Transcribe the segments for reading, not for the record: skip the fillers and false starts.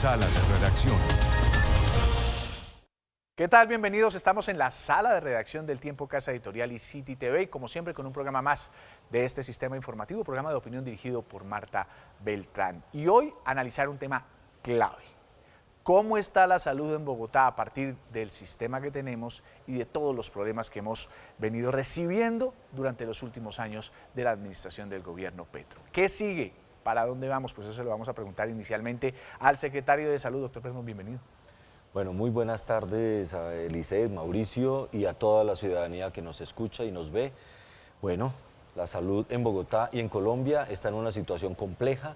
Sala de Redacción. ¿Qué tal? Bienvenidos. Estamos en la sala de redacción del Tiempo, Casa Editorial y City TV, y como siempre con un programa más de este sistema informativo, programa de opinión dirigido por Marta Beltrán. Y hoy analizar un tema clave. ¿Cómo está la salud en Bogotá a partir del sistema que tenemos y de todos los problemas que hemos venido recibiendo durante los últimos años de la administración del gobierno Petro? ¿Qué sigue? ¿Para dónde vamos? Pues eso se lo vamos a preguntar inicialmente al secretario de Salud, doctor Pérez, bienvenido. Bueno, muy buenas tardes a Eliseth, Mauricio y a toda la ciudadanía que nos escucha y nos ve. Bueno, la salud en Bogotá y en Colombia está en una situación compleja,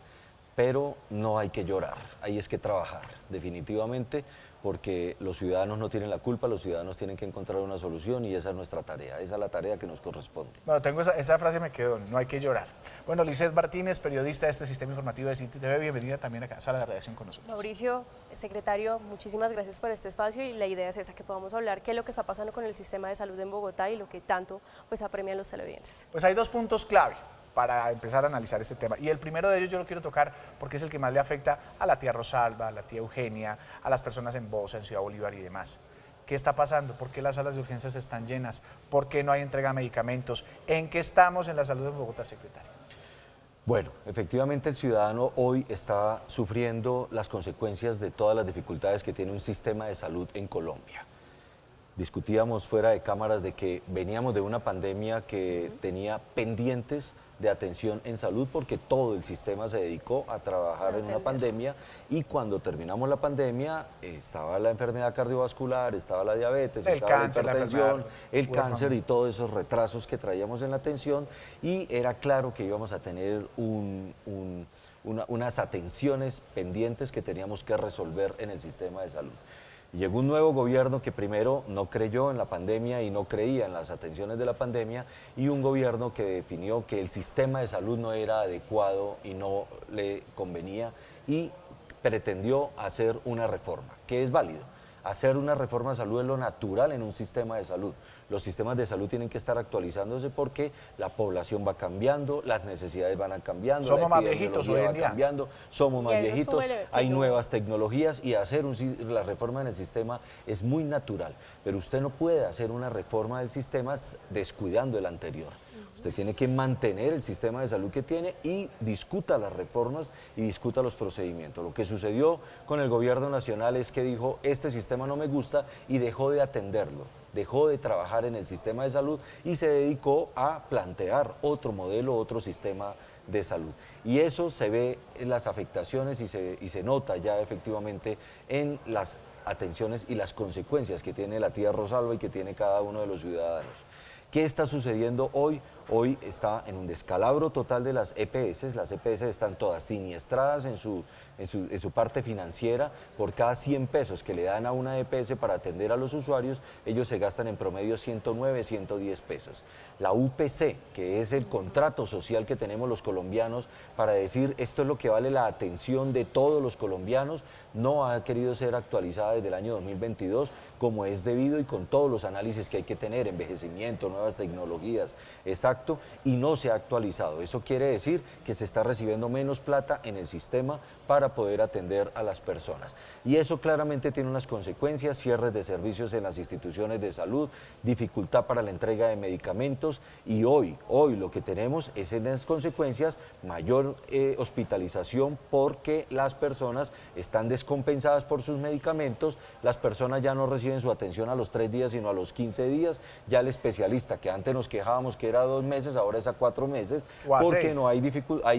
pero no hay que llorar, hay es que trabajar, definitivamente, porque los ciudadanos no tienen la culpa, los ciudadanos tienen que encontrar una solución y esa es nuestra tarea, esa es la tarea que nos corresponde. Bueno, tengo esa frase me quedó, no hay que llorar. Bueno, Eliseth Martínez, periodista de este sistema informativo de City TV, bienvenida también a la sala de redacción con nosotros. Mauricio, secretario, muchísimas gracias por este espacio y la idea es esa, que podamos hablar qué es lo que está pasando con el sistema de salud en Bogotá y lo que tanto pues apremian los televidentes. Pues hay dos puntos clave para empezar a analizar este tema. Y el primero de ellos yo lo quiero tocar porque es el que más le afecta a la tía Rosalba, a la tía Eugenia, a las personas en Bosa, en Ciudad Bolívar y demás. ¿Qué está pasando? ¿Por qué las salas de urgencias están llenas? ¿Por qué no hay entrega de medicamentos? ¿En qué estamos en la salud de Bogotá, secretario? Bueno, efectivamente el ciudadano hoy está sufriendo las consecuencias de todas las dificultades que tiene un sistema de salud en Colombia. Discutíamos fuera de cámaras de que veníamos de una pandemia que tenía pendientes de atención en salud porque todo el sistema se dedicó a trabajar en una pandemia y cuando terminamos la pandemia estaba la enfermedad cardiovascular, estaba la diabetes, estaba la hipertensión, el cáncer y todos esos retrasos que traíamos en la atención y era claro que íbamos a tener unas atenciones pendientes que teníamos que resolver en el sistema de salud. Llegó un nuevo gobierno que primero no creyó en la pandemia y no creía en las atenciones de la pandemia y un gobierno que definió que el sistema de salud no era adecuado y no le convenía y pretendió hacer una reforma, que es válido. Hacer una reforma de salud es lo natural en un sistema de salud. Los sistemas de salud tienen que estar actualizándose porque la población va cambiando, las necesidades van cambiando, somos más viejitos hoy en día. Cambiando, somos más viejitos, hay nuevas tecnologías y hacer la reforma en el sistema es muy natural. Pero usted no puede hacer una reforma del sistema descuidando el anterior. Usted tiene que mantener el sistema de salud que tiene y discuta las reformas y discuta los procedimientos. Lo que sucedió con el gobierno nacional es que dijo, este sistema no me gusta y dejó de atenderlo, dejó de trabajar en el sistema de salud y se dedicó a plantear otro modelo, otro sistema de salud. Y eso se ve en las afectaciones y se nota ya efectivamente en las atenciones y las consecuencias que tiene la tía Rosalba y que tiene cada uno de los ciudadanos. ¿Qué está sucediendo hoy? Hoy está en un descalabro total de las EPS. Las EPS están todas siniestradas en su parte financiera. Por cada 100 pesos que le dan a una EPS para atender a los usuarios, ellos se gastan en promedio 109, 110 pesos. La UPC, que es el contrato social que tenemos los colombianos para decir esto es lo que vale la atención de todos los colombianos, no ha querido ser actualizada desde el año 2022 como es debido y con todos los análisis que hay que tener, envejecimiento, nuevas tecnologías, exacto, y no se ha actualizado. Eso quiere decir que se está recibiendo menos plata en el sistema para poder atender a las personas. Y eso claramente tiene unas consecuencias, cierres de servicios en las instituciones de salud, dificultad para la entrega de medicamentos y hoy lo que tenemos es en las consecuencias mayor hospitalización porque las personas están descompensadas por sus medicamentos, las personas ya no reciben su atención a los 3 días sino a los 15 días, ya el especialista que antes nos quejábamos que era 2 meses, ahora es a 4 meses, porque no hay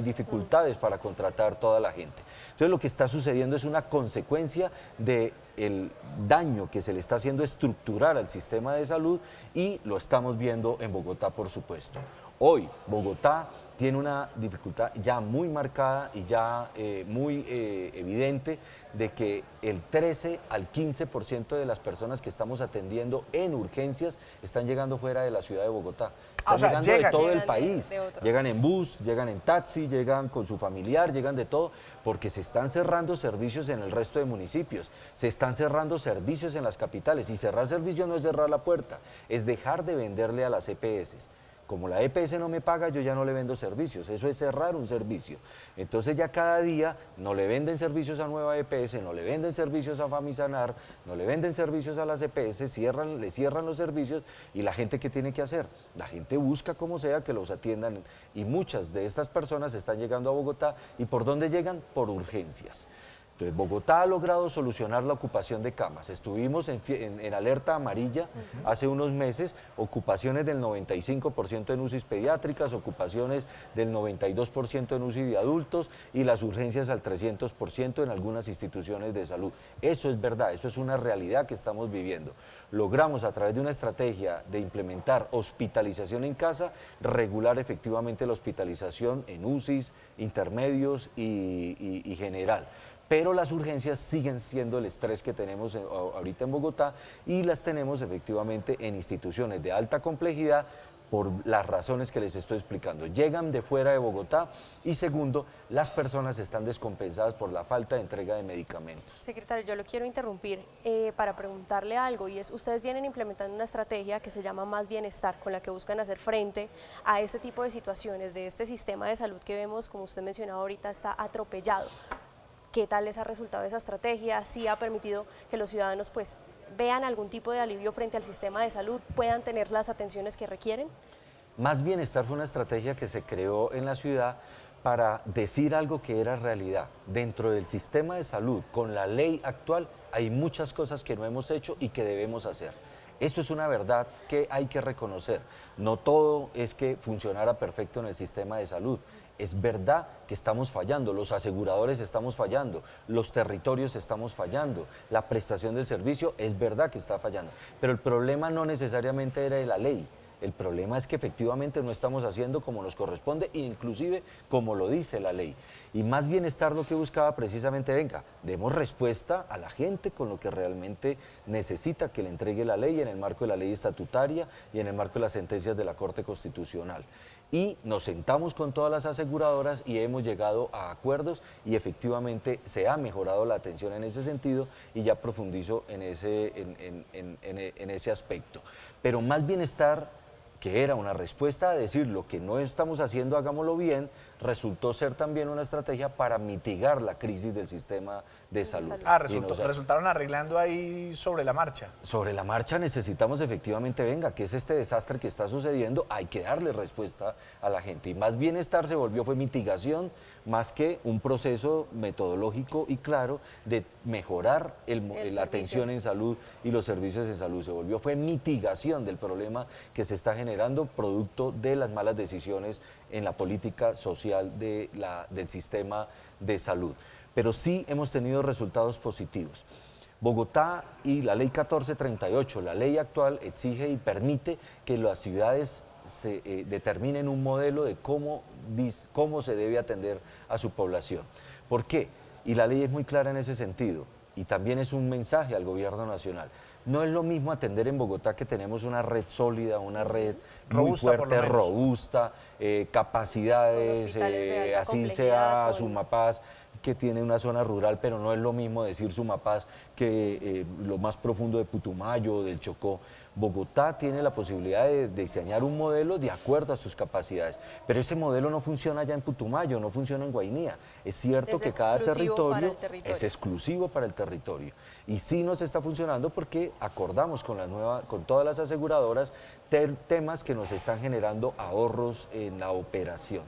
dificultades para contratar toda la gente. Entonces lo que está sucediendo es una consecuencia del daño que se le está haciendo estructural al sistema de salud y lo estamos viendo en Bogotá, por supuesto. Hoy Bogotá tiene una dificultad ya muy marcada y ya muy evidente de que el 13 al 15% de las personas que estamos atendiendo en urgencias están llegando fuera de la ciudad de Bogotá. Están llegando de todo el país, llegan en bus, llegan en taxi, llegan con su familiar, llegan de todo, porque se están cerrando servicios en el resto de municipios, se están cerrando servicios en las capitales y cerrar servicios no es cerrar la puerta, es dejar de venderle a las EPS. Como la EPS no me paga, yo ya no le vendo servicios. Eso es cerrar un servicio. Entonces ya cada día no le venden servicios a Nueva EPS, no le venden servicios a Famisanar, no le venden servicios a las EPS, le cierran los servicios y la gente ¿qué tiene que hacer? La gente busca como sea que los atiendan y muchas de estas personas están llegando a Bogotá. ¿Y por dónde llegan? Por urgencias. Entonces, Bogotá ha logrado solucionar la ocupación de camas. Estuvimos en alerta amarilla hace unos meses, ocupaciones del 95% en UCIs pediátricas, ocupaciones del 92% en UCI de adultos y las urgencias al 300% en algunas instituciones de salud. Eso es verdad, eso es una realidad que estamos viviendo. Logramos a través de una estrategia de implementar hospitalización en casa, regular efectivamente la hospitalización en UCIs, intermedios y general. Pero las urgencias siguen siendo el estrés que tenemos ahorita en Bogotá y las tenemos efectivamente en instituciones de alta complejidad por las razones que les estoy explicando. Llegan de fuera de Bogotá y segundo, las personas están descompensadas por la falta de entrega de medicamentos. Secretario, yo lo quiero interrumpir para preguntarle algo y es, ustedes vienen implementando una estrategia que se llama Más Bienestar, con la que buscan hacer frente a este tipo de situaciones de este sistema de salud que vemos, como usted mencionaba ahorita, está atropellado. ¿Qué tal les ha resultado esa estrategia? ¿Sí ha permitido que los ciudadanos pues vean algún tipo de alivio frente al sistema de salud, puedan tener las atenciones que requieren? Más Bienestar fue una estrategia que se creó en la ciudad para decir algo que era realidad. Dentro del sistema de salud, con la ley actual, hay muchas cosas que no hemos hecho y que debemos hacer. Eso es una verdad que hay que reconocer. No todo es que funcionara perfecto en el sistema de salud. Es verdad que estamos fallando, los aseguradores estamos fallando, los territorios estamos fallando, la prestación del servicio es verdad que está fallando, pero el problema no necesariamente era de la ley. El problema es que efectivamente no estamos haciendo como nos corresponde, inclusive como lo dice la ley. Y Más Bienestar lo que buscaba precisamente, venga, demos respuesta a la gente con lo que realmente necesita que le entregue la ley en el marco de la ley estatutaria y en el marco de las sentencias de la Corte Constitucional. Y nos sentamos con todas las aseguradoras y hemos llegado a acuerdos y efectivamente se ha mejorado la atención en ese sentido y ya profundizo en ese aspecto. Pero Más Bienestar, que era una respuesta a decir lo que no estamos haciendo, hagámoslo bien, resultó ser también una estrategia para mitigar la crisis del sistema de salud. Resultaron arreglando ahí sobre la marcha. Sobre la marcha necesitamos efectivamente, venga, ¿qué es este desastre que está sucediendo? Hay que darle respuesta a la gente. Y Más Bienestar fue mitigación, más que un proceso metodológico y claro de mejorar la atención en salud y los servicios de salud. Fue mitigación del problema que se está generando producto de las malas decisiones en la política social del sistema de salud. Pero sí hemos tenido resultados positivos. Bogotá y la ley 1438, la ley actual, exige y permite que las ciudades determinen un modelo de cómo se debe atender a su población. ¿Por qué? Y la ley es muy clara en ese sentido y también es un mensaje al gobierno nacional. No es lo mismo atender en Bogotá, que tenemos una red sólida, una red muy fuerte, robusta, capacidades, así sea Sumapaz, que tiene una zona rural, pero no es lo mismo decir Sumapaz que lo más profundo de Putumayo o del Chocó. Bogotá tiene la posibilidad de diseñar un modelo de acuerdo a sus capacidades, pero ese modelo no funciona ya en Putumayo, no funciona en Guainía. Es cierto que cada territorio es exclusivo para el territorio y sí nos está funcionando porque acordamos con todas las aseguradoras temas que nos están generando ahorros en la operación.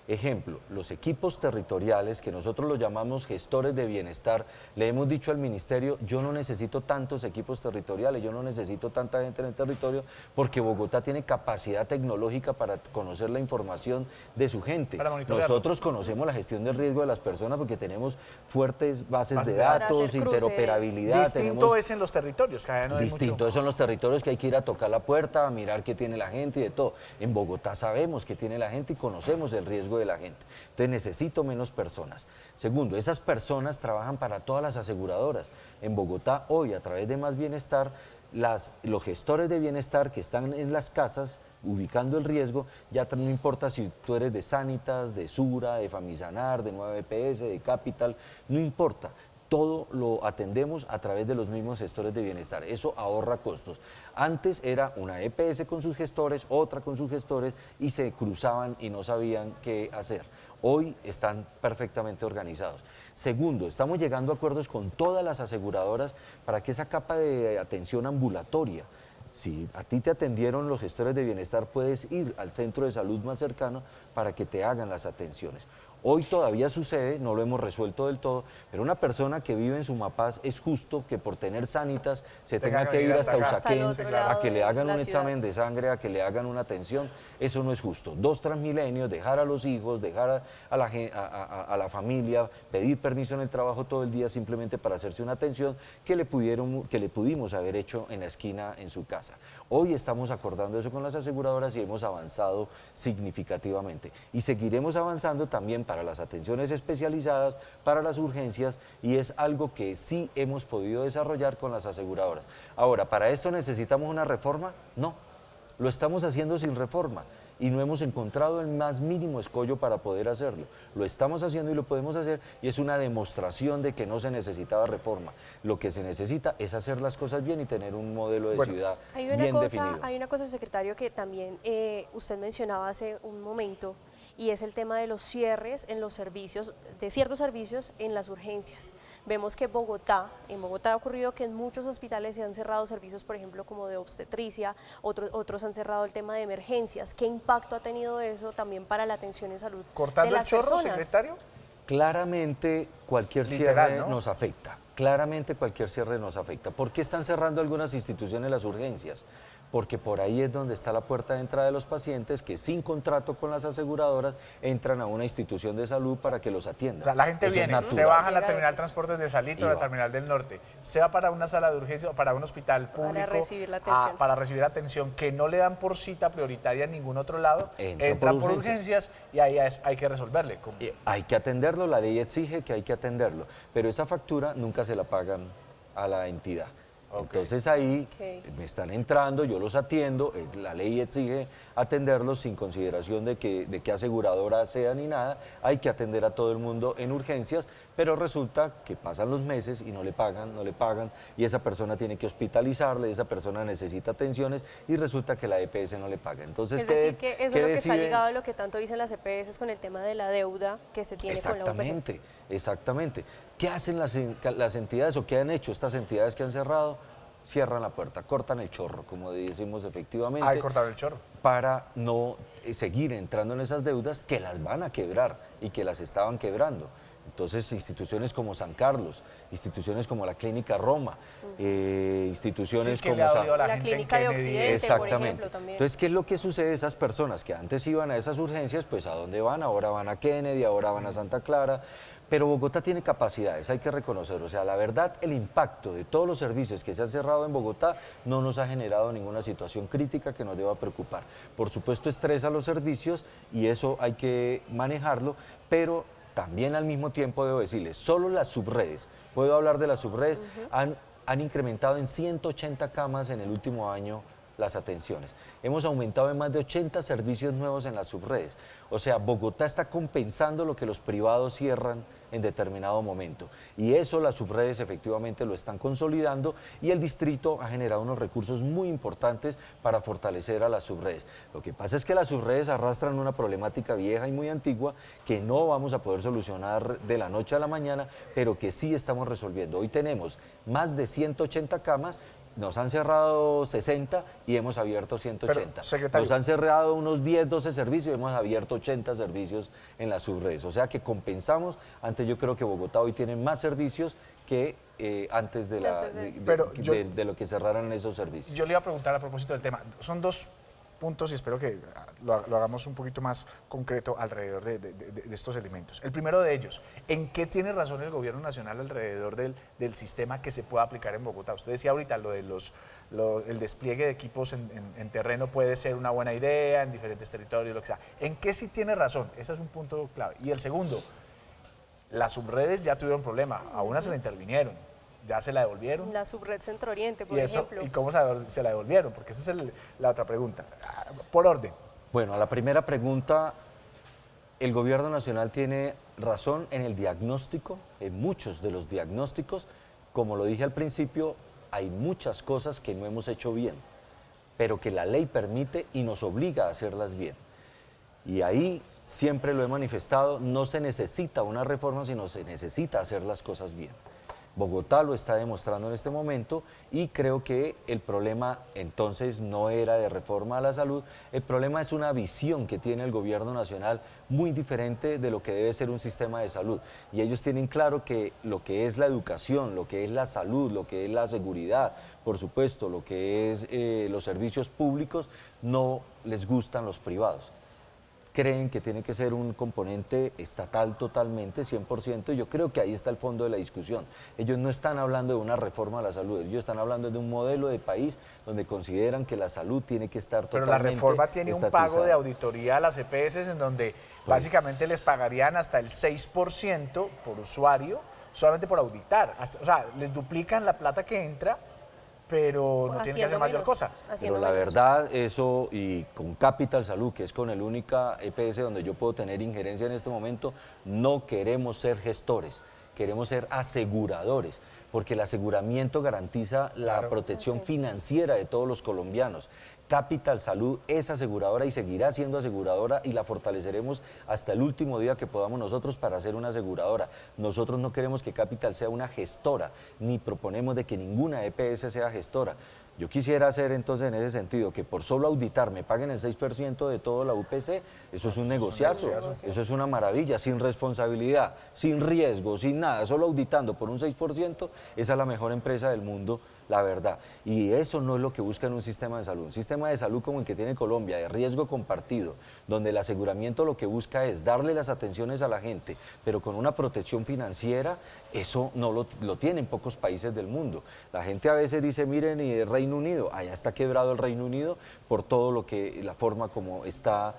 Ejemplo, los equipos territoriales, que nosotros los llamamos gestores de bienestar, le hemos dicho al ministerio, yo no necesito tantos equipos territoriales, yo no necesito tanta gente en el territorio, porque Bogotá tiene capacidad tecnológica para conocer la información de su gente. Nosotros conocemos la gestión del riesgo de las personas porque tenemos fuertes bases de datos, interoperabilidad. Distinto es en los territorios, que no hay distinto es en los territorios, que hay que ir a tocar la puerta, a mirar qué tiene la gente y de todo. En Bogotá sabemos qué tiene la gente y conocemos el riesgo de la gente. Entonces necesito menos personas. Segundo, esas personas trabajan para todas las aseguradoras. En Bogotá hoy, a través de Más Bienestar, los gestores de bienestar que están en las casas ubicando el riesgo, ya no importa si tú eres de Sanitas, de Sura, de Famisanar, de Nueva EPS, de Capital, no importa. todo lo atendemos a través de los mismos gestores de bienestar. Eso ahorra costos. Antes era una EPS con sus gestores, otra con sus gestores y se cruzaban y no sabían qué hacer. Hoy están perfectamente organizados. Segundo, estamos llegando a acuerdos con todas las aseguradoras para que esa capa de atención ambulatoria, si a ti te atendieron los gestores de bienestar, puedes ir al centro de salud más cercano para que te hagan las atenciones. Hoy todavía sucede, no lo hemos resuelto del todo, pero una persona que vive en Sumapaz es justo que por tener Sanitas se tenga que ir hasta Usaquén a que le hagan un examen de sangre, a que le hagan una atención. Eso no es justo. 2 Transmilenios, dejar a los hijos, dejar a la familia, pedir permiso en el trabajo todo el día simplemente para hacerse una atención que le pudimos haber hecho en la esquina en su casa. Hoy estamos acordando eso con las aseguradoras y hemos avanzado significativamente. Y seguiremos avanzando también para las atenciones especializadas, para las urgencias, y es algo que sí hemos podido desarrollar con las aseguradoras. Ahora, ¿para esto necesitamos una reforma? No, lo estamos haciendo sin reforma y no hemos encontrado el más mínimo escollo para poder hacerlo. Lo estamos haciendo y lo podemos hacer y es una demostración de que no se necesitaba reforma. Lo que se necesita es hacer las cosas bien y tener un modelo de ciudad bien definido. Hay una cosa, secretario, que también usted mencionaba hace un momento, y es el tema de los cierres en los servicios, de ciertos servicios en las urgencias. Vemos que en Bogotá ha ocurrido que en muchos hospitales se han cerrado servicios, por ejemplo, como de obstetricia, otros han cerrado el tema de emergencias. ¿Qué impacto ha tenido eso también para la atención en salud de las personas? Secretario. Claramente cualquier cierre nos afecta. Claramente cualquier cierre nos afecta. ¿Por qué están cerrando algunas instituciones las urgencias? Porque por ahí es donde está la puerta de entrada de los pacientes que sin contrato con las aseguradoras entran a una institución de salud para que los atiendan. O sea, la gente viene, se baja a la terminal Transportes de Salito, a la terminal del Norte, se va para una sala de urgencia o para un hospital público para recibir atención que no le dan por cita prioritaria en ningún otro lado, entra por urgencias y ahí hay que resolverle. Hay que atenderlo, la ley exige que hay que atenderlo, pero esa factura nunca se la pagan a la entidad. Entonces ahí me están entrando, yo los atiendo, la ley exige atenderlos sin consideración de qué aseguradora sea ni nada, hay que atender a todo el mundo en urgencias, pero resulta que pasan los meses y no le pagan, y esa persona tiene que hospitalizarle, esa persona necesita atenciones y resulta que la EPS no le paga. Entonces, es decir, que eso es lo que está ligado a lo que tanto dicen las EPS con el tema de la deuda que se tiene con la UPC. Exactamente. ¿Qué hacen las entidades o qué han hecho estas entidades que han cerrado? Cierran la puerta, cortan el chorro, como decimos efectivamente. Hay que cortar el chorro. Para no seguir entrando en esas deudas que las van a quebrar y que las estaban quebrando. Entonces, instituciones como San Carlos, instituciones como la Clínica Roma, instituciones como la Clínica de Occidente, exactamente. Por ejemplo, también. Entonces, ¿qué es lo que sucede? Esas personas que antes iban a esas urgencias, pues ¿a dónde van? Ahora van a Kennedy, ahora van a Santa Clara. Pero Bogotá tiene capacidades, hay que reconocerlo. O sea, la verdad, el impacto de todos los servicios que se han cerrado en Bogotá no nos ha generado ninguna situación crítica que nos deba preocupar. Por supuesto, estresa los servicios y eso hay que manejarlo, pero también al mismo tiempo debo decirles, solo las subredes, puedo hablar de las subredes, han incrementado en 180 camas en el último año las atenciones. Hemos aumentado en más de 80 servicios nuevos en las subredes. O sea, Bogotá está compensando lo que los privados cierran en determinado momento. Y eso las subredes efectivamente lo están consolidando y el distrito ha generado unos recursos muy importantes para fortalecer a las subredes. Lo que pasa es que las subredes arrastran una problemática vieja y muy antigua que no vamos a poder solucionar de la noche a la mañana, pero que sí estamos resolviendo. Hoy tenemos más de 180 camas. Nos han cerrado 60 y hemos abierto 180. Nos han cerrado unos 10, 12 servicios y hemos abierto 80 servicios en las subredes. O sea que compensamos. Antes yo creo que Bogotá hoy tiene más servicios que antes de lo que cerraran esos servicios. Yo le iba a preguntar a propósito del tema. Son dos puntos y espero que lo hagamos un poquito más concreto alrededor de estos elementos. El primero de ellos, ¿en qué tiene razón el gobierno nacional alrededor del sistema que se pueda aplicar en Bogotá? Usted decía ahorita lo de el despliegue de equipos en terreno puede ser una buena idea en diferentes territorios, lo que sea. ¿En qué sí tiene razón? Ese es un punto clave. Y el segundo, las subredes ya tuvieron problema, a una se la intervinieron. ¿Ya se la devolvieron? La subred Centro Oriente, por ejemplo. ¿Y cómo se la devolvieron? Porque esa es la otra pregunta. Por orden. Bueno, a la primera pregunta, el gobierno nacional tiene razón en el diagnóstico, en muchos de los diagnósticos. Como lo dije al principio, hay muchas cosas que no hemos hecho bien, pero que la ley permite y nos obliga a hacerlas bien. Y ahí siempre lo he manifestado, no se necesita una reforma, sino se necesita hacer las cosas bien. Bogotá lo está demostrando en este momento y creo que el problema entonces no era de reforma a la salud, el problema es una visión que tiene el gobierno nacional muy diferente de lo que debe ser un sistema de salud. Y ellos tienen claro que lo que es la educación, lo que es la salud, lo que es la seguridad, por supuesto, lo que es los servicios públicos, no les gustan los privados. Creen que tiene que ser un componente estatal totalmente, 100%, y yo creo que ahí está el fondo de la discusión. Ellos no están hablando de una reforma a la salud, ellos están hablando de un modelo de país donde consideran que la salud tiene que estar totalmente estatizada. Pero la reforma tiene un pago de auditoría a las EPS en donde básicamente les pagarían hasta el 6% por usuario solamente por auditar. O sea, les duplican la plata que entra, pero no tienen que hacer mayor cosa. Pero la verdad, eso, y con Capital Salud, que es con el única EPS donde yo puedo tener injerencia en este momento, no queremos ser gestores, queremos ser aseguradores, porque el aseguramiento garantiza la protección financiera de todos los colombianos. Capital Salud es aseguradora y seguirá siendo aseguradora y la fortaleceremos hasta el último día que podamos nosotros para ser una aseguradora. Nosotros no queremos que Capital sea una gestora, ni proponemos de que ninguna EPS sea gestora. Yo quisiera hacer entonces en ese sentido que por solo auditar me paguen el 6% de todo la UPC, eso es un negociazo, eso es una maravilla, sin responsabilidad, sin riesgo, sin nada, solo auditando por un 6%, esa es la mejor empresa del mundo, la verdad. Y eso no es lo que busca en un sistema de salud. Un sistema de salud como el que tiene Colombia, de riesgo compartido, donde el aseguramiento lo que busca es darle las atenciones a la gente, pero con una protección financiera, eso no lo tienen pocos países del mundo. La gente a veces dice, miren, y el Reino Unido, allá está quebrado el Reino Unido por todo lo que, la forma como está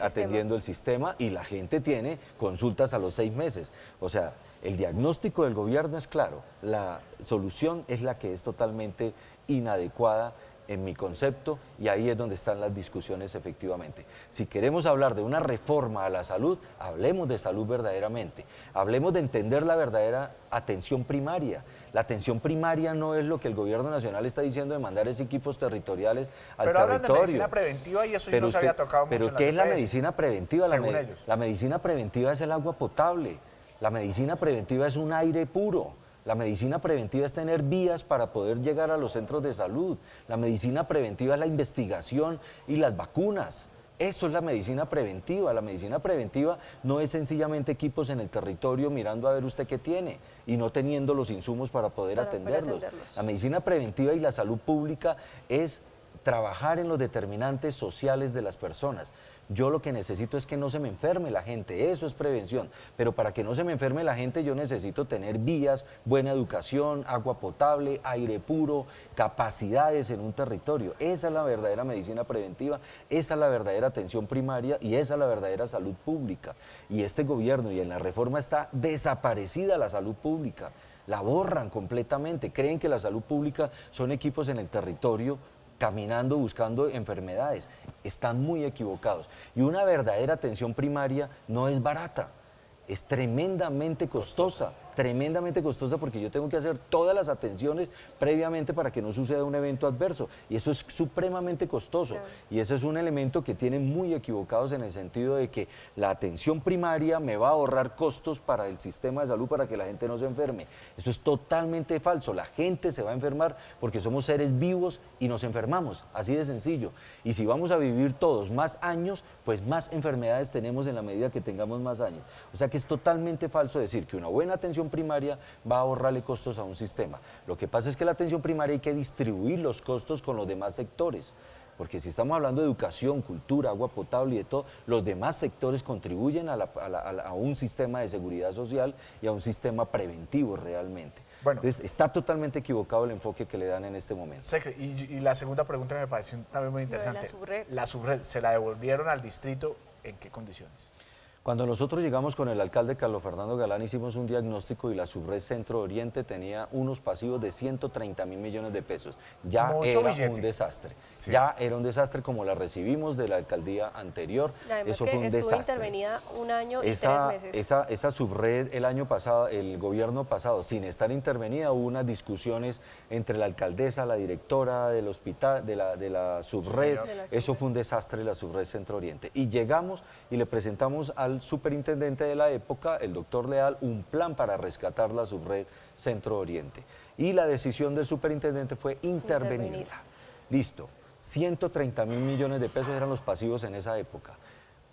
atendiendo el sistema, y la gente tiene consultas a los 6 meses. O sea, el diagnóstico del gobierno es claro, la solución es la que es totalmente inadecuada en mi concepto, y ahí es donde están las discusiones efectivamente. Si queremos hablar de una reforma a la salud, hablemos de salud verdaderamente, hablemos de entender la verdadera atención primaria. La atención primaria no es lo que el gobierno nacional está diciendo de mandar esos equipos territoriales al territorio. Pero hablan de medicina preventiva y eso no se había tocado mucho en las EPS. ¿Pero qué es la medicina preventiva? Según ellos. La medicina preventiva es el agua potable, la medicina preventiva es un aire puro. La medicina preventiva es tener vías para poder llegar a los centros de salud. La medicina preventiva es la investigación y las vacunas. Eso es la medicina preventiva. La medicina preventiva no es sencillamente equipos en el territorio mirando a ver usted qué tiene y no teniendo los insumos para poder atenderlos. La medicina preventiva y la salud pública es trabajar en los determinantes sociales de las personas. Yo lo que necesito es que no se me enferme la gente, eso es prevención, pero para que no se me enferme la gente yo necesito tener vías, buena educación, agua potable, aire puro, capacidades en un territorio. Esa es la verdadera medicina preventiva, esa es la verdadera atención primaria y esa es la verdadera salud pública. Y este gobierno y en la reforma está desaparecida la salud pública, la borran completamente, creen que la salud pública son equipos en el territorio caminando buscando enfermedades. Están muy equivocados. Y una verdadera atención primaria no es barata, es tremendamente costosa porque yo tengo que hacer todas las atenciones previamente para que no suceda un evento adverso y eso es supremamente costoso. Claro. Y ese es un elemento que tienen muy equivocados en el sentido de que la atención primaria me va a ahorrar costos para el sistema de salud para que la gente no se enferme. Eso es totalmente falso, la gente se va a enfermar porque somos seres vivos y nos enfermamos, así de sencillo. Y si vamos a vivir todos más años, pues más enfermedades tenemos en la medida que tengamos más años. O sea que es totalmente falso decir que una buena atención primaria va a ahorrarle costos a un sistema. Lo que pasa es que la atención primaria hay que distribuir los costos con los demás sectores, porque si estamos hablando de educación, cultura, agua potable y de todo, los demás sectores contribuyen a un sistema de seguridad social y a un sistema preventivo realmente. Bueno, entonces está totalmente equivocado el enfoque que le dan en este momento. Y la segunda pregunta me pareció también muy interesante. La subred, ¿se la devolvieron al distrito en qué condiciones? Cuando nosotros llegamos con el alcalde Carlos Fernando Galán, hicimos un diagnóstico y la subred Centro Oriente tenía unos pasivos de 130.000 millones de pesos. Ya Mucho era billete. un desastre. Sí. Ya era un desastre como la recibimos de la alcaldía anterior. Además Eso que fue un estuvo desastre. intervenida un año y 3 meses. Esa subred el año pasado, el gobierno pasado, sin estar intervenida, hubo unas discusiones entre la alcaldesa, la directora del hospital, de la subred. Eso fue un desastre, la subred Centro Oriente. Y llegamos y le presentamos al superintendente de la época, el doctor Leal, un plan para rescatar la subred Centro Oriente. Y la decisión del superintendente fue intervenir. Listo, 130.000 millones de pesos eran los pasivos en esa época.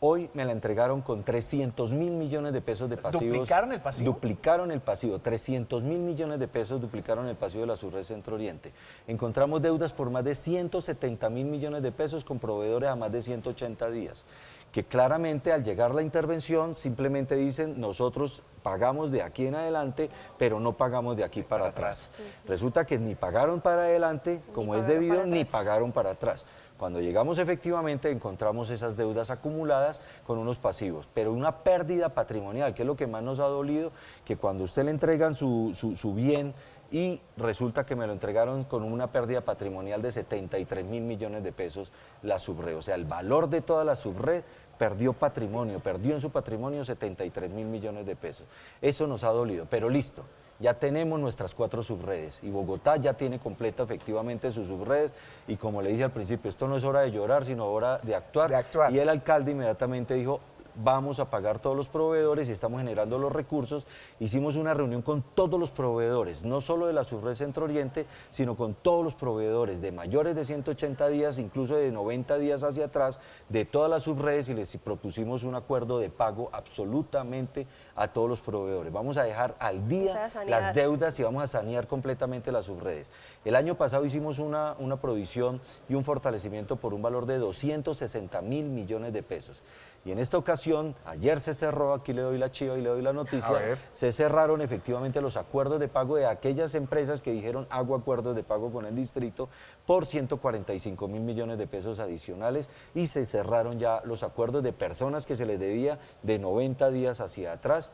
Hoy me la entregaron con 300.000 millones de pesos de pasivos. ¿Duplicaron el pasivo? Duplicaron el pasivo, 300.000 millones de pesos duplicaron el pasivo de la subred Centro Oriente. Encontramos deudas por más de 170.000 millones de pesos con proveedores a más de 180 días. Que claramente al llegar la intervención simplemente dicen nosotros pagamos de aquí en adelante, pero no pagamos de aquí para atrás. Resulta que ni pagaron para adelante como es debido, ni pagaron para atrás. Cuando llegamos efectivamente encontramos esas deudas acumuladas con unos pasivos, pero una pérdida patrimonial, que es lo que más nos ha dolido, que cuando usted le entregan su bien y resulta que me lo entregaron con una pérdida patrimonial de 73.000 millones de pesos la subred. O sea, el valor de toda la subred perdió patrimonio, perdió en su patrimonio 73.000 millones de pesos. Eso nos ha dolido, pero listo. Ya tenemos nuestras 4 subredes y Bogotá ya tiene completa efectivamente sus subredes y como le dije al principio, esto no es hora de llorar, sino hora de actuar. Y el alcalde inmediatamente dijo, vamos a pagar todos los proveedores y estamos generando los recursos. Hicimos una reunión con todos los proveedores, no solo de la subred Centro Oriente, sino con todos los proveedores de mayores de 180 días, incluso de 90 días hacia atrás, de todas las subredes y les propusimos un acuerdo de pago absolutamente a todos los proveedores. Vamos a dejar al día las deudas y vamos a sanear completamente las subredes. El año pasado hicimos una provisión y un fortalecimiento por un valor de 260.000 millones de pesos. Y en esta ocasión, ayer se cerró, aquí le doy la chiva y le doy la noticia, se cerraron efectivamente los acuerdos de pago de aquellas empresas que dijeron hago acuerdos de pago con el distrito por 145.000 millones de pesos adicionales y se cerraron ya los acuerdos de personas que se les debía de 90 días hacia atrás,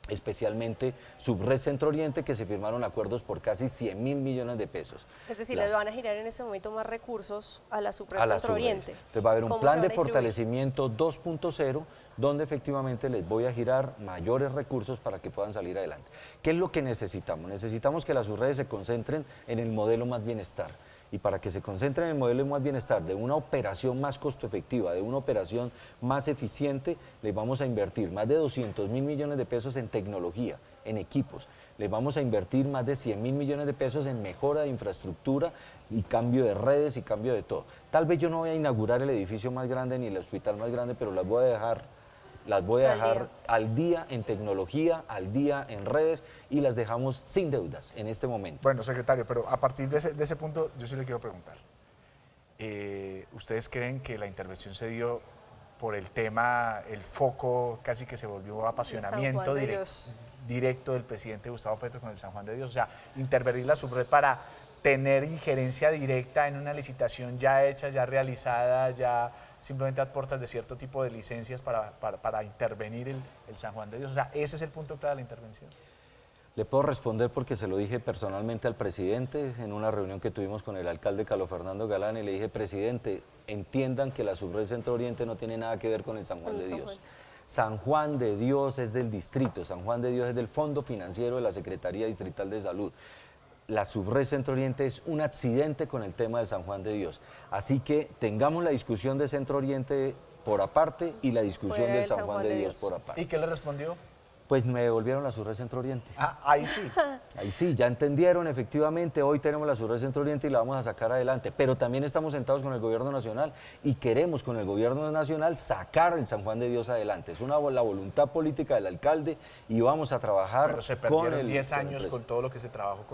especialmente subred Centro Oriente, que se firmaron acuerdos por casi 100.000 millones de pesos. Es decir, les van a girar en ese momento más recursos a la subred Centro Oriente. Entonces va a haber un plan de fortalecimiento 2.0, donde efectivamente les voy a girar mayores recursos para que puedan salir adelante. ¿Qué es lo que necesitamos? Necesitamos que las subredes se concentren en el modelo Más Bienestar. Y para que se concentren en el modelo de Más Bienestar, de una operación más costo efectiva, de una operación más eficiente, les vamos a invertir más de 200.000 millones de pesos en tecnología, en equipos. Les vamos a invertir más de 100.000 millones de pesos en mejora de infraestructura y cambio de redes y cambio de todo. Tal vez yo no voy a inaugurar el edificio más grande ni el hospital más grande, pero las voy a dejar al día en tecnología, al día en redes y las dejamos sin deudas en este momento. Bueno, secretario, pero a partir de ese punto yo sí le quiero preguntar. ¿Ustedes creen que la intervención se dio por el tema, el foco casi que se volvió apasionamiento directo del presidente Gustavo Petro con el San Juan de Dios? O sea, intervenir la subred para tener injerencia directa en una licitación ya hecha, ya realizada, ya simplemente aportas de cierto tipo de licencias para intervenir el San Juan de Dios. O sea, ese es el punto clave de la intervención. Le puedo responder porque se lo dije personalmente al presidente en una reunión que tuvimos con el alcalde Carlos Fernando Galán y le dije, presidente, entiendan que la subred Centro Oriente no tiene nada que ver con el San Juan de Dios. San Juan de Dios es del distrito, San Juan de Dios es del Fondo Financiero de la Secretaría Distrital de Salud. La subred Centro Oriente es un accidente con el tema de San Juan de Dios. Así que tengamos la discusión de Centro Oriente por aparte y la discusión del San Juan de Dios por aparte. ¿Y qué le respondió? Pues me devolvieron la subred Centro Oriente. Ah, ahí sí. Ahí sí, ya entendieron, efectivamente, hoy tenemos la subred Centro Oriente y la vamos a sacar adelante, pero también estamos sentados con el gobierno nacional y queremos con el gobierno nacional sacar el San Juan de Dios adelante. Es la voluntad política del alcalde y vamos a trabajar pero se perdieron 10 años con todo lo que se trabajó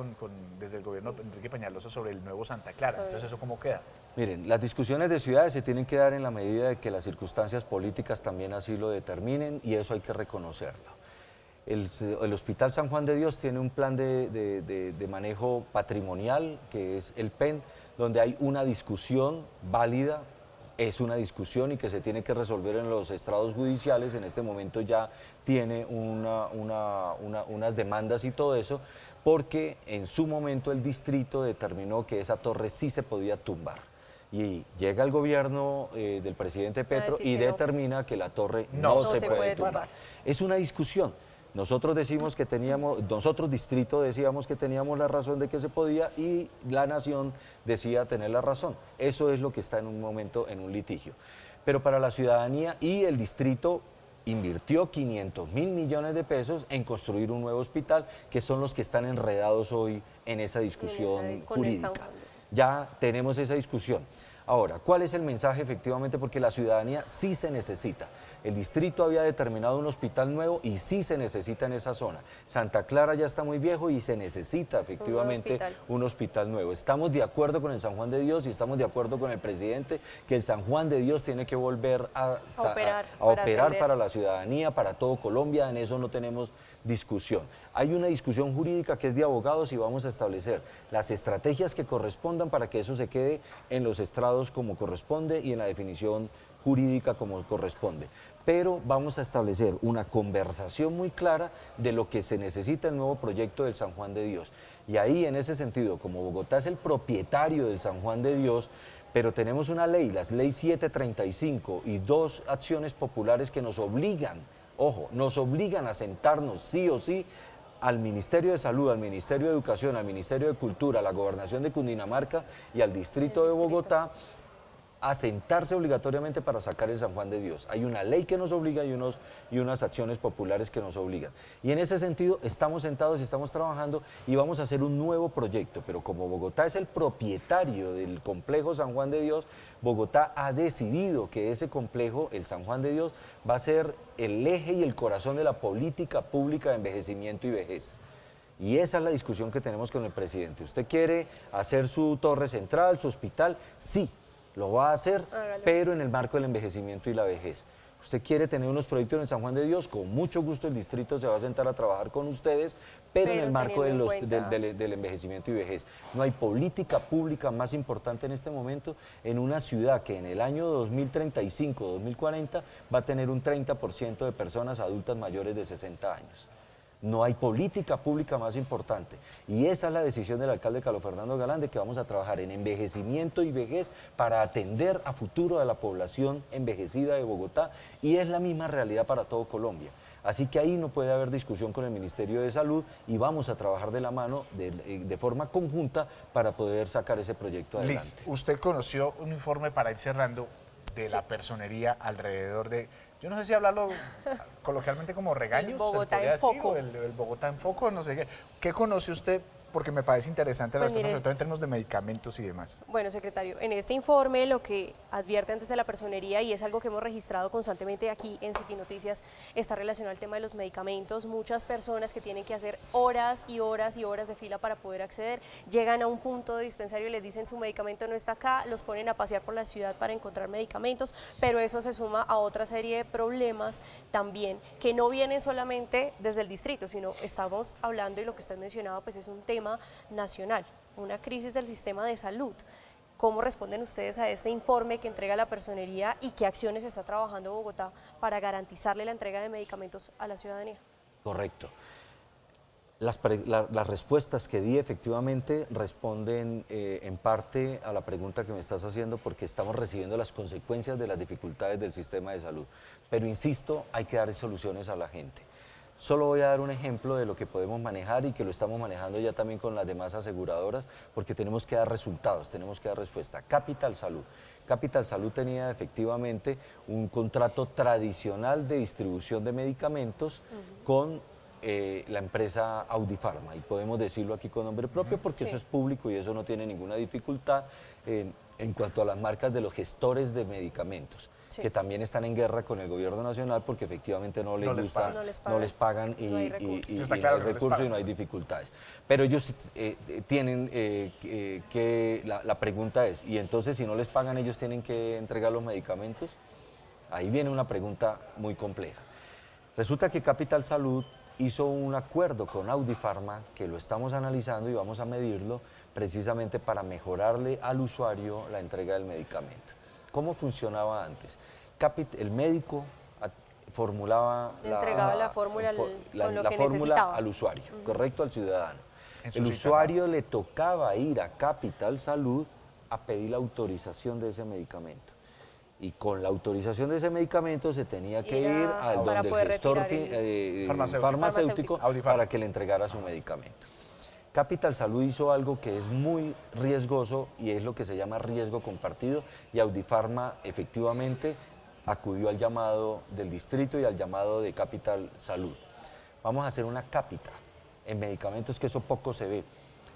desde el gobierno de Enrique Peñalosa sobre el nuevo Santa Clara. Entonces, ¿eso cómo queda? Miren, las discusiones de ciudades se tienen que dar en la medida de que las circunstancias políticas también así lo determinen y eso hay que reconocerlo. El Hospital San Juan de Dios tiene un plan de manejo patrimonial, que es el PEN, donde hay una discusión válida, es una discusión y que se tiene que resolver en los estrados judiciales. En este momento ya tiene unas demandas y todo eso, porque en su momento el distrito determinó que esa torre sí se podía tumbar. Y llega el gobierno del presidente Petro y determina que la torre no se puede tumbar. Es una discusión. Nosotros decimos que nosotros distrito decíamos que teníamos la razón de que se podía y la nación decía tener la razón. Eso es lo que está en un momento en un litigio. Pero para la ciudadanía y el distrito invirtió 500.000 millones de pesos en construir un nuevo hospital, que son los que están enredados hoy en esa discusión jurídica. Ya tenemos esa discusión. Ahora, ¿cuál es el mensaje efectivamente? Porque la ciudadanía sí se necesita. El distrito había determinado un hospital nuevo y sí se necesita en esa zona. Santa Clara ya está muy viejo y se necesita efectivamente un hospital nuevo. Estamos de acuerdo con el San Juan de Dios y estamos de acuerdo con el presidente que el San Juan de Dios tiene que volver a operar para la ciudadanía, para todo Colombia. En eso no tenemos discusión. Hay una discusión jurídica que es de abogados y vamos a establecer las estrategias que correspondan para que eso se quede en los estrados como corresponde y en la definición jurídica como corresponde. Pero vamos a establecer una conversación muy clara de lo que se necesita el nuevo proyecto del San Juan de Dios. Y ahí, en ese sentido, como Bogotá es el propietario del San Juan de Dios, pero tenemos una ley, la ley 735 y 2 acciones populares que nos obligan, ojo, nos obligan a sentarnos sí o sí al Ministerio de Salud, al Ministerio de Educación, al Ministerio de Cultura, a la Gobernación de Cundinamarca y al Distrito de Bogotá a sentarse obligatoriamente para sacar el San Juan de Dios. Hay una ley que nos obliga y unas acciones populares que nos obligan. Y en ese sentido estamos sentados y estamos trabajando y vamos a hacer un nuevo proyecto, pero como Bogotá es el propietario del complejo San Juan de Dios, Bogotá ha decidido que ese complejo, el San Juan de Dios, va a ser el eje y el corazón de la política pública de envejecimiento y vejez. Y esa es la discusión que tenemos con el presidente. ¿Usted quiere hacer su torre central, su hospital? Sí, lo va a hacer, pero en el marco del envejecimiento y la vejez. ¿Usted quiere tener unos proyectos en el San Juan de Dios? Con mucho gusto el distrito se va a sentar a trabajar con ustedes, pero en el marco del envejecimiento y vejez. No hay política pública más importante en este momento en una ciudad que en el año 2035, 2040 va a tener un 30% de personas adultas mayores de 60 años. No hay política pública más importante. Y esa es la decisión del alcalde Carlos Fernando Galán, de que vamos a trabajar en envejecimiento y vejez para atender a futuro a la población envejecida de Bogotá, y es la misma realidad para todo Colombia. Así que ahí no puede haber discusión con el Ministerio de Salud y vamos a trabajar de la mano, de forma conjunta, para poder sacar ese proyecto adelante. Liz, usted conoció un informe, para ir cerrando, de la personería alrededor de... Yo no sé si hablarlo coloquialmente como regaños. El Bogotá en foco. El Bogotá en foco, no sé qué. ¿Qué conoce usted? Porque me parece interesante la respuesta, sobre todo en términos de medicamentos y demás. Bueno, secretario, en este informe lo que advierte antes de la personería, y es algo que hemos registrado constantemente aquí en City Noticias, está relacionado al tema de los medicamentos. Muchas personas que tienen que hacer horas y horas y horas de fila para poder acceder, llegan a un punto de dispensario y les dicen su medicamento no está acá, los ponen a pasear por la ciudad para encontrar medicamentos, pero eso se suma a otra serie de problemas también, que no vienen solamente desde el distrito, sino estamos hablando, y lo que usted mencionaba, pues es un tema nacional, una crisis del sistema de salud. ¿Cómo responden ustedes a este informe que entrega la personería y qué acciones está trabajando Bogotá para garantizarle la entrega de medicamentos a la ciudadanía? Correcto. Las respuestas que di efectivamente responden en parte a la pregunta que me estás haciendo, porque estamos recibiendo las consecuencias de las dificultades del sistema de salud. Pero insisto, hay que dar soluciones a la gente. Solo voy a dar un ejemplo de lo que podemos manejar y que lo estamos manejando ya también con las demás aseguradoras, porque tenemos que dar resultados, tenemos que dar respuesta. Capital Salud. Capital Salud tenía efectivamente un contrato tradicional de distribución de medicamentos con la empresa Audifarma, y podemos decirlo aquí con nombre propio porque eso es público y eso no tiene ninguna dificultad en cuanto a las marcas de los gestores de medicamentos. Que también están en guerra con el gobierno nacional porque efectivamente no les gusta, no les pagan y no hay recursos y no hay dificultades. Pero ellos tienen la pregunta es, ¿y entonces si no les pagan ellos tienen que entregar los medicamentos? Ahí viene una pregunta muy compleja. Resulta que Capital Salud hizo un acuerdo con Audifarma, que lo estamos analizando y vamos a medirlo precisamente para mejorarle al usuario la entrega del medicamento. ¿Cómo funcionaba antes? El médico formulaba entregaba la fórmula con lo que necesitaba al usuario, correcto, al ciudadano. El usuario le tocaba ir a Capital Salud a pedir la autorización de ese medicamento. Y con la autorización de ese medicamento se tenía que ir al donde el gestor farmacéutico para que le entregara su medicamento. Capital Salud hizo algo que es muy riesgoso y es lo que se llama riesgo compartido, y Audifarma efectivamente acudió al llamado del distrito y al llamado de Capital Salud. Vamos a hacer una cápita en medicamentos, que eso poco se ve.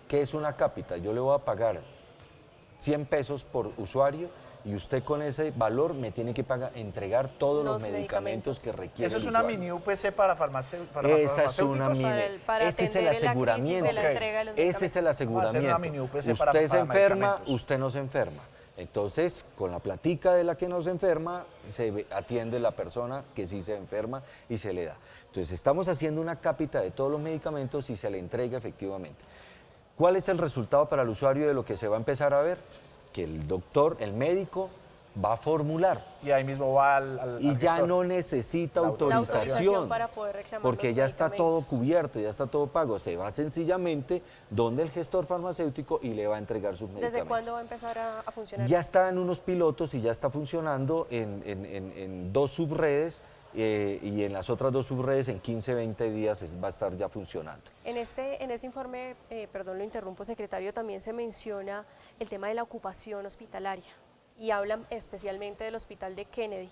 ¿Qué es una cápita? Yo le voy a pagar 100 pesos por usuario y usted con ese valor me tiene que entregar todos los medicamentos que requiere. ¿Eso es una mini UPC para farmacéuticos? Esa es una mini. Ese es el aseguramiento. Ese es el aseguramiento. Usted se enferma, usted no se enferma. Entonces, con la platica de la que no se enferma, se atiende la persona que sí se enferma y se le da. Entonces, estamos haciendo una cápita de todos los medicamentos y se le entrega efectivamente. ¿Cuál es el resultado para el usuario de lo que se va a empezar a ver? Que el doctor, el médico, va a formular. Y ahí mismo va al y ya no necesita autorización para poder reclamar porque ya está todo cubierto, ya está todo pago. Se va sencillamente donde el gestor farmacéutico y le va a entregar sus medicamentos. ¿Desde cuándo va a empezar a funcionar? Ya está en unos pilotos y ya está funcionando en 2 subredes. Y en las otras 2 subredes en 15, 20 días va a estar ya funcionando. En este informe, perdón, lo interrumpo, secretario, también se menciona el tema de la ocupación hospitalaria y hablan especialmente del hospital de Kennedy,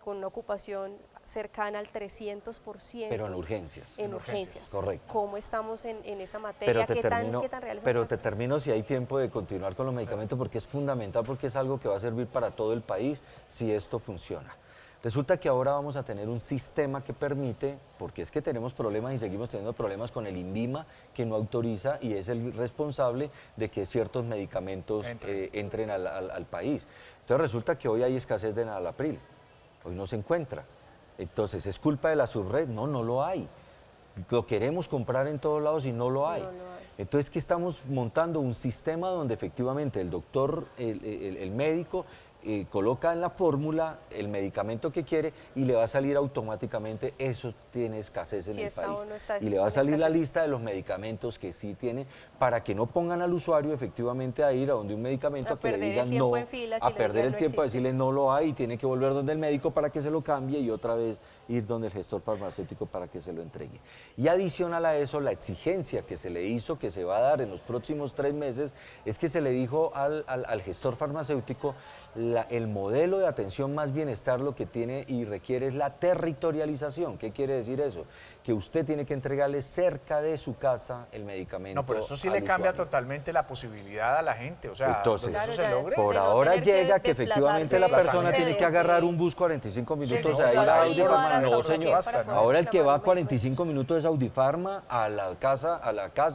con una ocupación cercana al 300%. Pero en urgencias. En urgencias. Correcto. ¿Cómo estamos en esa materia? ¿Qué tan real es? Pero te termino si hay tiempo de continuar con los medicamentos, porque es fundamental, porque es algo que va a servir para todo el país si esto funciona. Resulta que ahora vamos a tener un sistema que permite, porque es que tenemos problemas y seguimos teniendo problemas con el INVIMA, que no autoriza y es el responsable de que ciertos medicamentos entren al país. Entonces resulta que hoy hay escasez de Enalapril, hoy no se encuentra. Entonces, ¿es culpa de la subred? No, no lo hay. Lo queremos comprar en todos lados y no lo hay. Entonces, ¿qué estamos montando? Un sistema donde efectivamente el doctor, el médico, coloca en la fórmula el medicamento que quiere y le va a salir automáticamente, eso tiene escasez en el país. Y le va a salir la lista de los medicamentos que sí tiene, para que no pongan al usuario efectivamente a ir a donde un medicamento que le digan no, a perder el tiempo, a decirle no lo hay, y tiene que volver donde el médico para que se lo cambie y otra vez ir donde el gestor farmacéutico para que se lo entregue. Y adicional a eso, la exigencia que se le hizo, que se va a dar en los próximos 3 meses, es que se le dijo al gestor farmacéutico, el modelo de atención más bienestar lo que tiene y requiere es la territorialización. ¿Qué quiere decir eso? Que usted tiene que entregarle cerca de su casa el medicamento. No, pero eso sí le cambia totalmente la posibilidad a la gente. O sea, entonces, eso se logre. Por ahora llega que efectivamente la persona tiene que agarrar un bus 45 minutos a ir a Audifarma. No, señor. Ahora el que va a 45 minutos es Audifarma, a la casa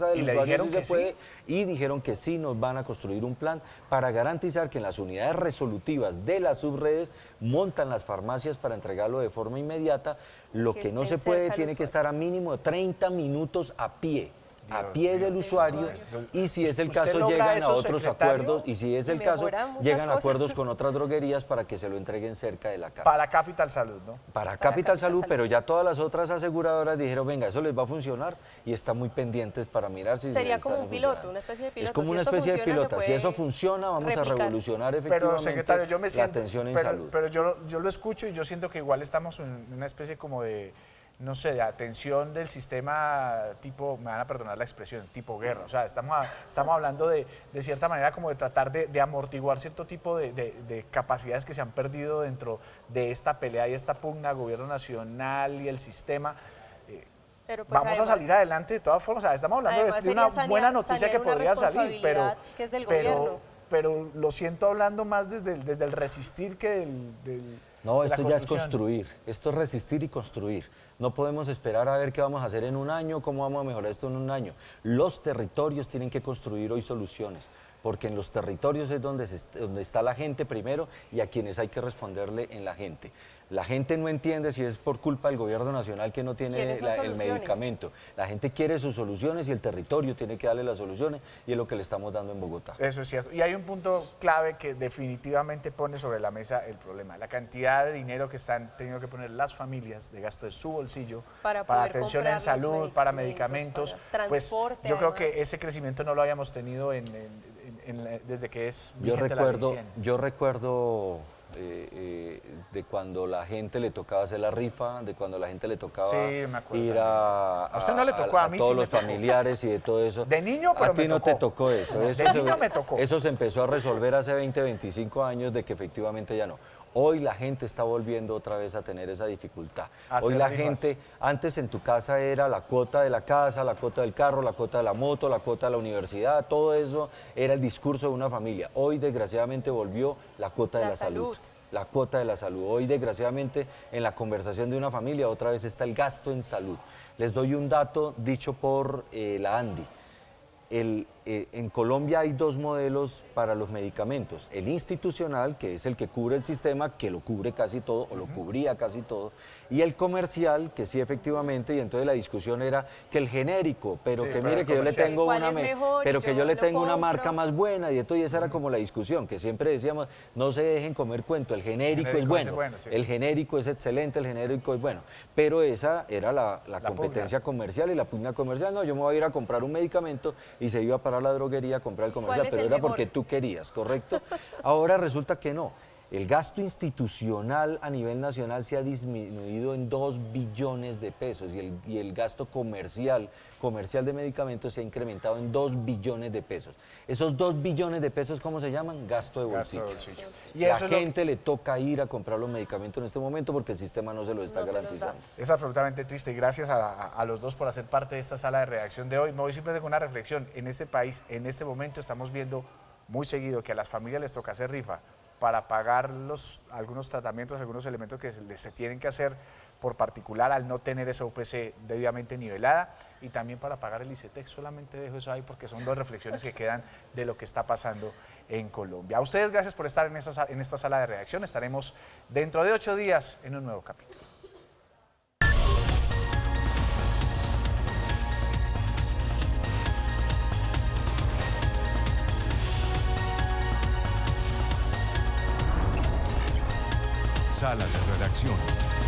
del usuario si se puede, y dijeron que sí nos van a construir un plan para garantizar que en las unidades resolutivas de las subredes montan las farmacias para entregarlo de forma inmediata. Lo que no se puede tiene que estar a mínimo 30 minutos a pie del usuario, y si es el caso llegan a otros acuerdos, y si es el caso llegan a acuerdos con otras droguerías para que se lo entreguen cerca de la casa. Para Capital Salud, ¿no? Para Capital Salud, pero ya todas las otras aseguradoras dijeron, venga, eso les va a funcionar, y están muy pendientes para mirar si sería como un piloto, una especie de piloto. Es como una especie de piloto, si eso funciona vamos a revolucionar efectivamente pero, secretario, yo me siento, la atención en salud. Pero yo lo escucho y yo siento que igual estamos en una especie como de, no sé, de atención del sistema tipo, me van a perdonar la expresión, tipo guerra. O sea, estamos hablando de cierta manera como de tratar de amortiguar cierto tipo de capacidades que se han perdido dentro de esta pelea y esta pugna, gobierno nacional y el sistema. Pero pues vamos a salir adelante de todas formas. O sea, estamos hablando de una buena noticia que podría salir, que es del gobierno. Pero lo siento hablando más desde el resistir que No, esto ya es construir, esto es resistir y construir. No podemos esperar a ver qué vamos a hacer en un año, cómo vamos a mejorar esto en un año. Los territorios tienen que construir hoy soluciones, porque en los territorios es donde está la gente primero y a quienes hay que responderle en la gente. La gente no entiende si es por culpa del gobierno nacional que no tiene el medicamento. La gente quiere sus soluciones y el territorio tiene que darle las soluciones y es lo que le estamos dando en Bogotá. Eso es cierto. Y hay un punto clave que definitivamente pone sobre la mesa el problema. La cantidad de dinero que están teniendo que poner las familias de gasto de su bolsillo para atención en salud, para medicamentos. Para transporte, pues, yo creo que ese crecimiento no lo habíamos tenido desde que es vigente la ley 100. Yo recuerdo de cuando la gente le tocaba hacer la rifa, de cuando la gente le tocaba ir a usted no le tocó, a mí todos sí los familiares y de todo eso. De niño, pero a ti no te tocó eso. De niño me tocó. Eso se empezó a resolver hace 20, 25 años de que efectivamente ya no. Hoy la gente está volviendo otra vez a tener esa dificultad. Hoy la gente, antes en tu casa era la cuota de la casa, la cuota del carro, la cuota de la moto, la cuota de la universidad, todo eso era el discurso de una familia. Hoy desgraciadamente volvió la cuota de la salud. La cuota de la salud. Hoy desgraciadamente en la conversación de una familia otra vez está el gasto en salud. Les doy un dato dicho por la ANDI. En Colombia hay dos modelos para los medicamentos, el institucional, que es el que cubre el sistema, que lo cubre casi todo, o lo cubría casi todo, y el comercial, que sí efectivamente, y entonces la discusión era que el genérico, pero sí, que mire que yo le tengo una marca más buena, y esto, y esa era como la discusión, que siempre decíamos, no se dejen comer cuento, el genérico es bueno, sí. El genérico es excelente, el genérico es bueno, pero esa era la competencia comercial y la pugna comercial. No, yo me voy a ir a comprar un medicamento y se iba a parar la droguería a comprar el comercial, pero era porque tú querías, ¿correcto? Ahora resulta que no. El gasto institucional a nivel nacional se ha disminuido en 2 billones de pesos y el gasto comercial de medicamentos se ha incrementado en 2 billones de pesos. Esos 2 billones de pesos, ¿cómo se llaman? Gasto de bolsillo. Y a la gente le toca ir a comprar los medicamentos en este momento porque el sistema no se los está garantizando. Es absolutamente triste y gracias a los dos por hacer parte de esta sala de redacción de hoy. Me voy simplemente con una reflexión. En este país, en este momento, estamos viendo muy seguido que a las familias les toca hacer rifa para pagar algunos tratamientos, algunos elementos que se tienen que hacer por particular al no tener esa UPC debidamente nivelada y también para pagar el ICETEX. Solamente dejo eso ahí porque son 2 reflexiones que quedan de lo que está pasando en Colombia. A ustedes gracias por estar en esta sala de redacción. Estaremos dentro de 8 días en un nuevo capítulo. Sala de redacción.